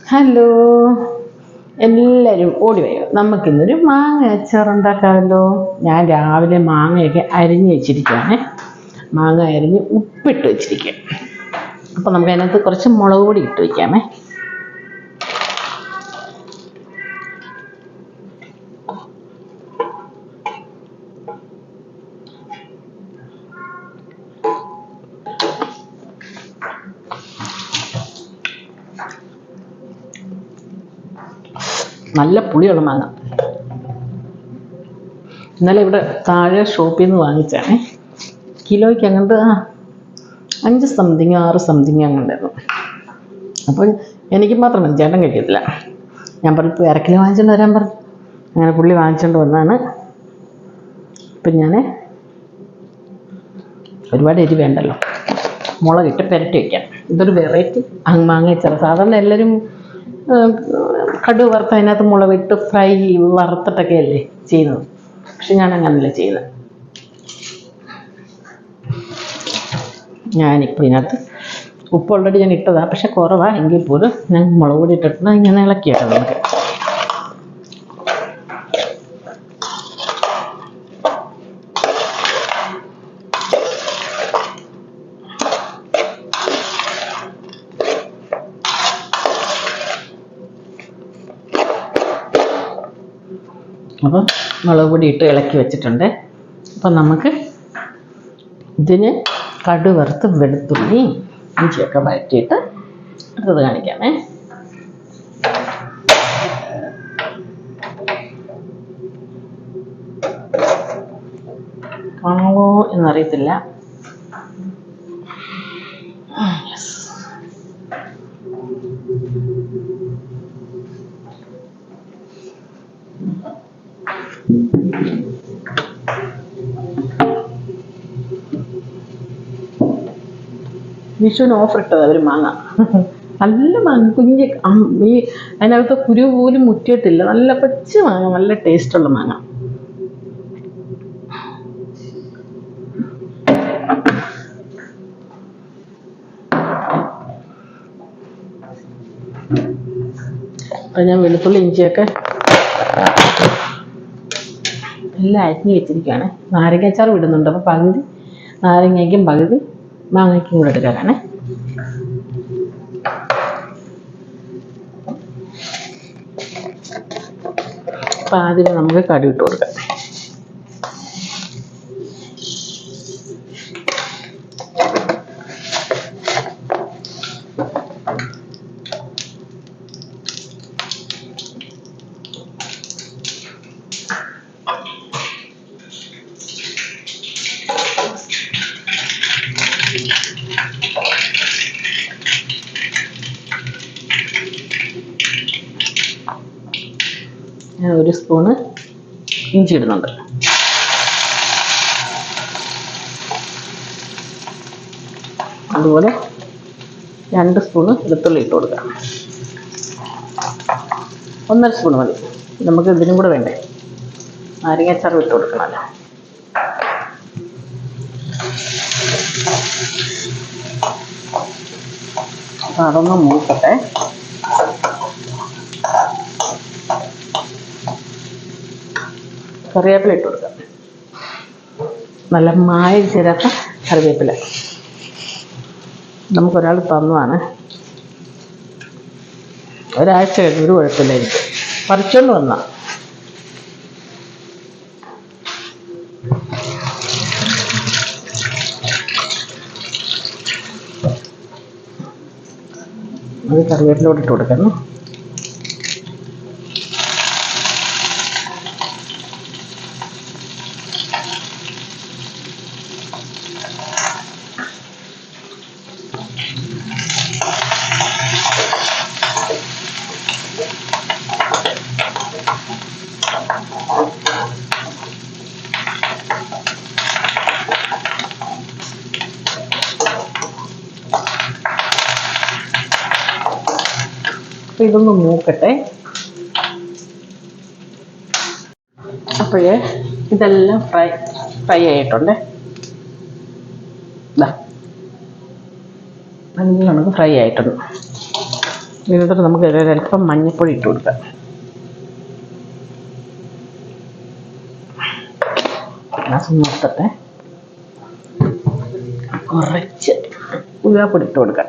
Hello, എല്ലാവരും ഓടി വരിക. നമുക്കിന്നൊരു മാങ്ങ അച്ചാറുണ്ടാക്കാമല്ലോ. ഞാൻ രാവിലെ മാങ്ങയൊക്കെ അരിഞ്ഞ് വെച്ചിരിക്കുകയാണ്. മാങ്ങ അരിഞ്ഞ് ഉപ്പിട്ട് വെച്ചിരിക്കുക. അപ്പോൾ നമുക്ക് അതിനകത്ത് കുറച്ച് മുളക് പൊടി ഇട്ട് വയ്ക്കാമേ. നല്ല പുളിയുള്ള മാങ്ങ. ഇന്നലെ ഇവിടെ താഴെ ഷോപ്പിൽ നിന്ന് വാങ്ങിച്ചാണേ. കിലോയ്ക്ക് അങ്ങോട്ട് 5 സംതിങ് 6 സംതിങ് അങ്ങോട്ടായിരുന്നു. അപ്പോൾ എനിക്ക് മാത്രം മതി, ചേട്ടൻ കഴിക്കത്തില്ല. ഞാൻ പറഞ്ഞു ഇപ്പോൾ 1/2 കിലോ വാങ്ങിച്ചുകൊണ്ട് വരാൻ പറഞ്ഞു. അങ്ങനെ പുള്ളി വാങ്ങിച്ചുകൊണ്ട് വന്നാണ്. ഇപ്പം ഞാൻ ഒരുപാട് എരി വേണ്ടല്ലോ, മുളകിട്ട് പുരട്ടി വയ്ക്കാം. ഇതൊരു വെറൈറ്റി മാങ്ങ അച്ചാർ. സാധാരണ എല്ലാവരും കടുക് വറുത്ത് അതിനകത്ത് മുളകിട്ട് ഫ്രൈ വറുത്തിട്ടൊക്കെ അല്ലേ ചെയ്യുന്നത്. പക്ഷെ ഞാൻ അങ്ങനല്ല ചെയ്യുന്നത്. ഞാനിപ്പോൾ ഇതിനകത്ത് ഉപ്പ് ഓൾറെഡി ഞാൻ ഇട്ടതാണ്, പക്ഷെ കുറവാണ്. എങ്കിൽ പോലും ഞാൻ മുളക് പൊടി ഇട്ടിട്ട് ഇങ്ങനെ ഇളക്കിയാണ് നമുക്ക്. അപ്പം മുളക് പൊടി ഇട്ട് ഇളക്കി വെച്ചിട്ടുണ്ട്. അപ്പം നമുക്ക് ഇതിന് കടുക് വറുത്ത് വെളുത്തുള്ളി ഇഞ്ചിയൊക്കെ വഴറ്റിയിട്ട് അടുത്തത് കാണിക്കാമേ. കാണുമോ എന്നറിയത്തില്ല. വിഷുവിന് ഓഫർ ഇട്ടത് അവർ മാങ്ങ. നല്ല മാങ്ങ, കുഞ്ഞ്. ഈ അതിനകത്ത് കുരു പോലും മുറ്റിയിട്ടില്ല. നല്ല പച്ച മാങ്ങ, നല്ല ടേസ്റ്റുള്ള മാങ്ങ. അപ്പം ഞാൻ വെളുത്തുള്ളി ഇഞ്ചിയൊക്കെ എല്ലാം അരിഞ്ഞ് വെച്ചിരിക്കുകയാണ്. നാരങ്ങാച്ചാർ ഇടുന്നുണ്ട്. അപ്പോൾ പകുതി നാരങ്ങയ്ക്കും പകുതി മാങ്ങയ്ക്കും കൂടെ എടുക്കാനാണ്. അപ്പം ആദ്യം നമുക്ക് കടുക് ഇട്ട് കൊടുക്കാം. ഞാൻ 1 സ്പൂണ് ഇഞ്ചി ഇടുന്നുണ്ട്. അതുപോലെ 2 സ്പൂണ് വെളുത്തുള്ളി ഇട്ട് കൊടുക്കാം. 1.5 സ്പൂണ് മതി. നമുക്ക് ഇതിനും കൂടെ വേണ്ടേ, നാരങ്ങാച്ചാർ ഇട്ട് കൊടുക്കണമല്ലോ. അപ്പം അതൊന്ന് മൂക്കട്ടെ. കറിവേപ്പില ഇട്ട് കൊടുക്കാം. നല്ല മായം ചേരാത്ത കറിവേപ്പില. നമുക്കൊരാൾ തന്നതാണ്. ഒരാഴ്ച കഴിഞ്ഞ് ഒരു കുഴപ്പമില്ല, എനിക്ക് പറിച്ചുകൊണ്ട് വന്ന. അത് കറിവേപ്പിലോട്ട് ഇട്ട് കൊടുക്കണം. അപ്പം ഇതൊന്ന് മൂക്കട്ടെ. അപ്പോഴേ ഇതെല്ലാം ഫ്രൈ ആയിട്ടുണ്ട്. നല്ലോണം ഫ്രൈ ആയിട്ടുണ്ട്. എന്നിട്ട് നമുക്ക് ഒരല്പം മഞ്ഞൾപ്പൊടി ഇട്ട് കൊടുക്കാം. നിർത്തട്ടെ. കുറച്ച് ഉലുവാപ്പൊടി ഇട്ട് കൊടുക്കാം.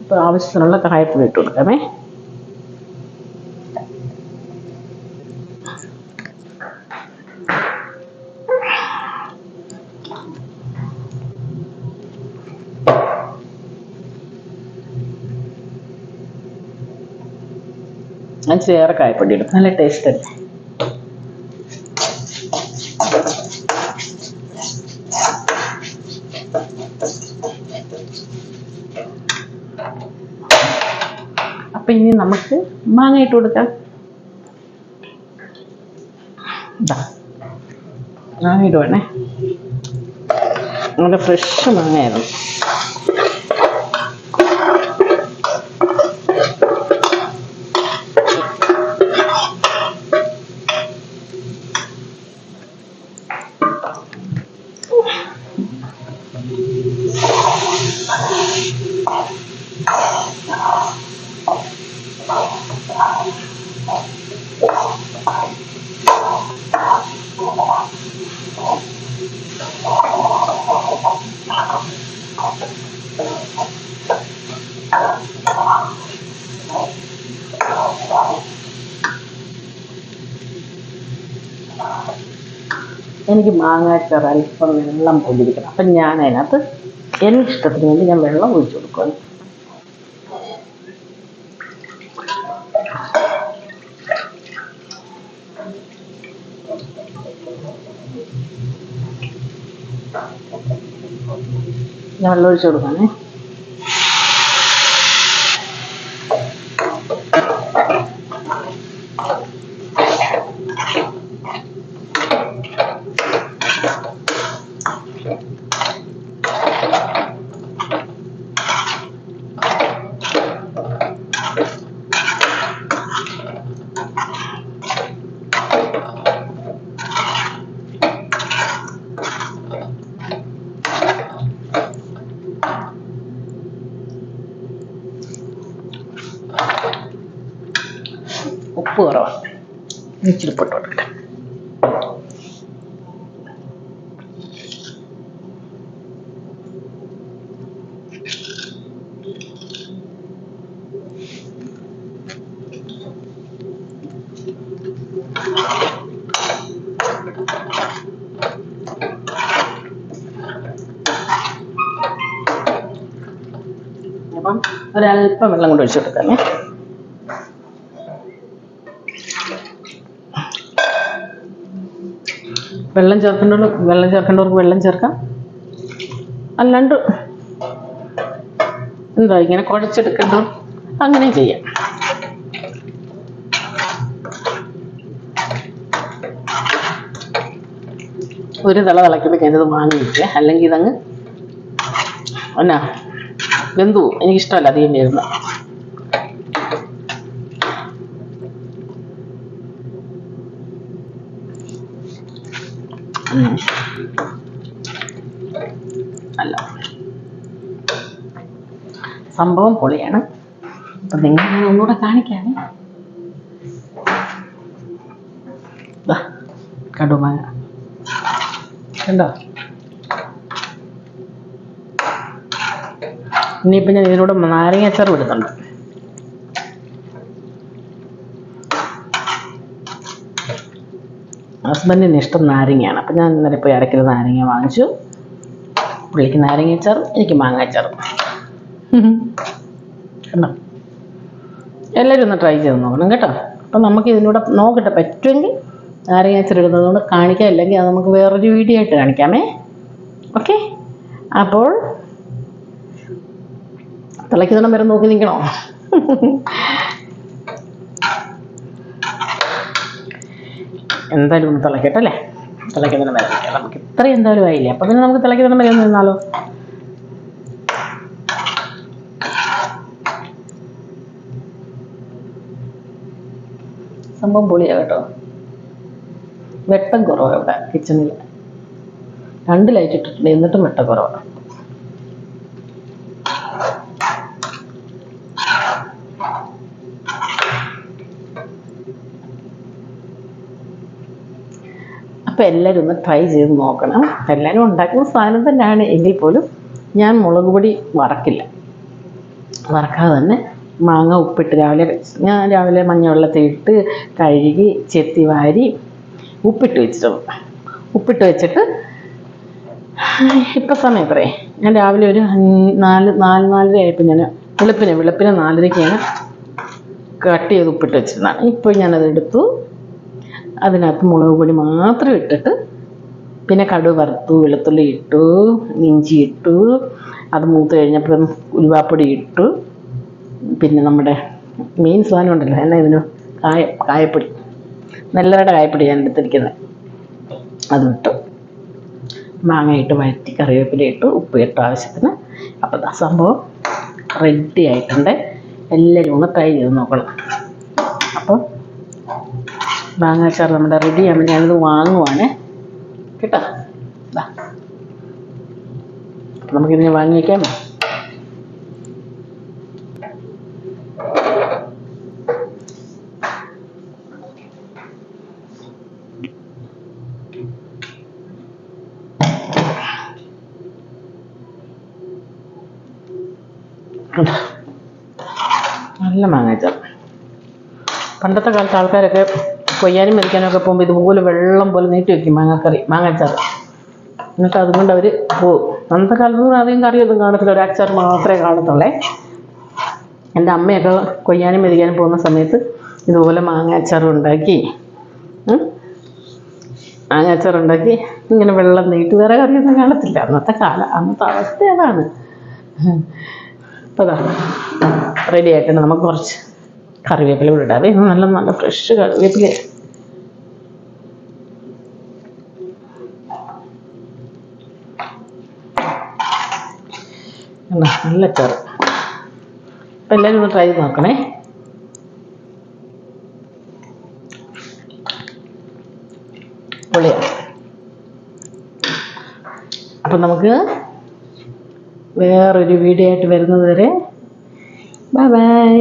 ഇപ്പോൾ ആവശ്യത്തിനുള്ള കായപ്പൊടി ഇട്ട് കൊടുക്കാമേ. ചേറെ കായപ്പൊടി ഇടും, നല്ല ടേസ്റ്റ് അല്ലേ. അപ്പം ഇനി നമുക്ക് മാങ്ങ ഇട്ട് കൊടുക്കാം. മാങ്ങ ഇടുവാണേ. നല്ല ഫ്രഷ് മാങ്ങയായിരുന്നു. എനിക്ക് മാങ്ങാച്ചാർ അല്പം വെള്ളം പൊടിയിരിക്കണം. അപ്പം ഞാൻ അതിനകത്ത് എനിക്കിഷ്ടത്തിന് വേണ്ടി ഞാൻ വെള്ളം ഒഴിച്ചു കൊടുക്കും. ഞാൻ വെള്ളം ഒഴിച്ചു കൊടുക്കാനേ. ഉപ്പ് കുറവാണ്, ഇച്ചിരി ഉപ്പിട്ട് കൊടുക്കട്ടെ. അപ്പം ഒരല്പം വെള്ളം കൊണ്ട് ഒഴിച്ചു കൊടുക്കാമേ. വെള്ളം ചേർക്കേണ്ടവർക്ക് വെള്ളം ചേർക്കാം. അല്ലാണ്ട് എന്താ ഇങ്ങനെ കുഴച്ചെടുക്കേണ്ടവർ അങ്ങനെ ചെയ്യാം. ഒരു തിളയ്ക്കുമ്പോൾ ഞാനിത് വാങ്ങി വെച്ചേ, അല്ലെങ്കിൽ ഇതങ്ങ് എന്നാ വെന്തു പോകും. എനിക്കിഷ്ടമല്ല അധികം വരുന്ന. അല്ല, സംഭവം പൊളിയാണ്. അപ്പം നിങ്ങൾ ഒന്നുകൂടെ കാണിക്കാമേ. കടുമാങ്ങ കണ്ടോ? ഇനിയിപ്പം ഞാൻ ഇതിലൂടെ നാരങ്ങാച്ചാർ ഇടുന്നുണ്ട്. ഹസ്ബൻഡിന് ഇഷ്ടം നാരങ്ങയാണ്. അപ്പം ഞാൻ ഇന്നലെ പോയി അരക്കിലോ നാരങ്ങ വാങ്ങിച്ചു. പുള്ളിക്ക് നാരങ്ങാച്ചാർ, എനിക്ക് മാങ്ങാച്ചാർ. കണ്ടോ? എല്ലാവരും ഒന്ന് ട്രൈ ചെയ്ത് നോക്കണം കേട്ടോ. അപ്പം നമുക്ക് ഇതിലൂടെ നോക്കട്ടെ, പറ്റുമെങ്കിൽ നാരങ്ങാച്ചാർ ഇടുന്നതുകൊണ്ട് കാണിക്കാം. അല്ലെങ്കിൽ അത് നമുക്ക് വേറൊരു വീഡിയോ ആയിട്ട് കാണിക്കാമേ. ഓക്കെ, അപ്പോൾ തിളയ്ക്കുന്നിടം വരെ നോക്കി നിൽക്കണോ? എന്തായാലും ഒന്ന് തിളക്കട്ടെ അല്ലേ? തിളയ്ക്കുന്നിടം വരെ നിൽക്കാം. നമുക്ക് ഇത്രയും എന്തായാലും ആയില്ലേ, അപ്പം പിന്നെ നമുക്ക് തിളയ്ക്കുന്നിടം വരെ ഒന്ന് നിന്നാലോ. സംഭവം പൊളിയാണ് കേട്ടോ. വെട്ടം കുറവാണ് ഇവിടെ കിച്ചണിൽ. 2 ലൈറ്റ് ഇട്ടിട്ടുണ്ട്, എന്നിട്ടും വെട്ടം കുറവാണ്. അപ്പോൾ എല്ലാവരും ഒന്ന് ട്രൈ ചെയ്ത് നോക്കണം. എല്ലാവരും ഉണ്ടാക്കുന്ന സാധനം തന്നെയാണ് എങ്കിൽ പോലും ഞാൻ മുളക് പൊടി വറക്കില്ല. വറക്കാതെ തന്നെ മാങ്ങ ഉപ്പിട്ട് ഞാൻ രാവിലെ മഞ്ഞവെള്ളത്തിൽ ഇട്ട് കഴുകി ചെത്തി വാരി ഉപ്പിട്ട് വെച്ചിട്ട് ഇപ്പം സമയം എത്രയേ, ഞാൻ രാവിലെ ഒരു 4:30 ആയപ്പോൾ ഞാൻ വെളുപ്പിനെ 4:30ക്ക് ഞാൻ കട്ട് ചെയ്ത് ഉപ്പിട്ട് വെച്ചിരുന്നതാണ്. ഇപ്പോൾ ഞാനതെടുത്തു, അതിനകത്ത് മുളക് പൊടി മാത്രം ഇട്ടിട്ട് പിന്നെ കടുക് വറുത്തു, വെളുത്തുള്ളി ഇട്ടു, ഇഞ്ചി ഇട്ടു, അത് മൂത്ത് കഴിഞ്ഞപ്പോൾ ഉലുവാപ്പൊടി ഇട്ടു, പിന്നെ നമ്മുടെ മെയിൻ സാധനം ഉണ്ടല്ലോ എന്നാ ഇതിന് കായപ്പൊടി, നെല്ലറയുടെ കായപ്പൊടി ഞാൻ എടുത്തിരിക്കുന്നത്, അതിട്ടു, മാങ്ങ ഇട്ട് വഴറ്റി കറിവേപ്പില ഇട്ടു, ഉപ്പ് ഇട്ടു ആവശ്യത്തിന്. അപ്പോൾ സംഭവം റെഡി ആയിട്ടുണ്ട്. എല്ലാവരും ഒന്ന് ട്രൈ ചെയ്ത് നോക്കണം. അപ്പോൾ മാങ്ങാച്ചാർ നമ്മുടെ റെഡി ആകുമ്പോൾ ഞാനിത് വാങ്ങുവാണ് കേട്ടോ. അപ്പം നമുക്കിതിനെ വാങ്ങി വയ്ക്കാം. നല്ല മാങ്ങാച്ചാർ. പണ്ടത്തെ കാലത്ത് ആൾക്കാരൊക്കെ കൊയ്യാനും മെതിക്കാനൊക്കെ പോകുമ്പോൾ ഇതുപോലെ വെള്ളം പോലെ നീട്ടി വയ്ക്കും മാങ്ങാച്ചാർ. എന്നിട്ട് അതുകൊണ്ട് അവർ പോവും. അന്നത്തെ കാലത്തൊന്നും അധികം കറിയൊന്നും കാണത്തില്ല, ഒരു അച്ചാർ മാത്രമേ കാണത്തുള്ളേ. എൻ്റെ അമ്മയൊക്കെ കൊയ്യാനും മെതിക്കാനും പോകുന്ന സമയത്ത് ഇതുപോലെ മാങ്ങാച്ചാറുണ്ടാക്കി ഇങ്ങനെ വെള്ളം നീട്ടി, വേറെ കറിയൊന്നും കാണത്തില്ല. അന്നത്തെ അവസ്ഥ അതാണ്. അപ്പോൾ അതാണ് റെഡി ആയിട്ടുണ്ട്. നമുക്ക് കുറച്ച് കറിവേപ്പില കൂടെ ഇടാതെ, നല്ല ഫ്രഷ് കറിവേപ്പില. നല്ല അച്ചാറ്. അപ്പം എല്ലാവരും ഒന്ന് ട്രൈ ചെയ്ത് നോക്കണേ. പൊളിയാണ്. അപ്പം നമുക്ക് വേറൊരു വീഡിയോ ആയിട്ട് വരുന്നത് വരെ ബൈ.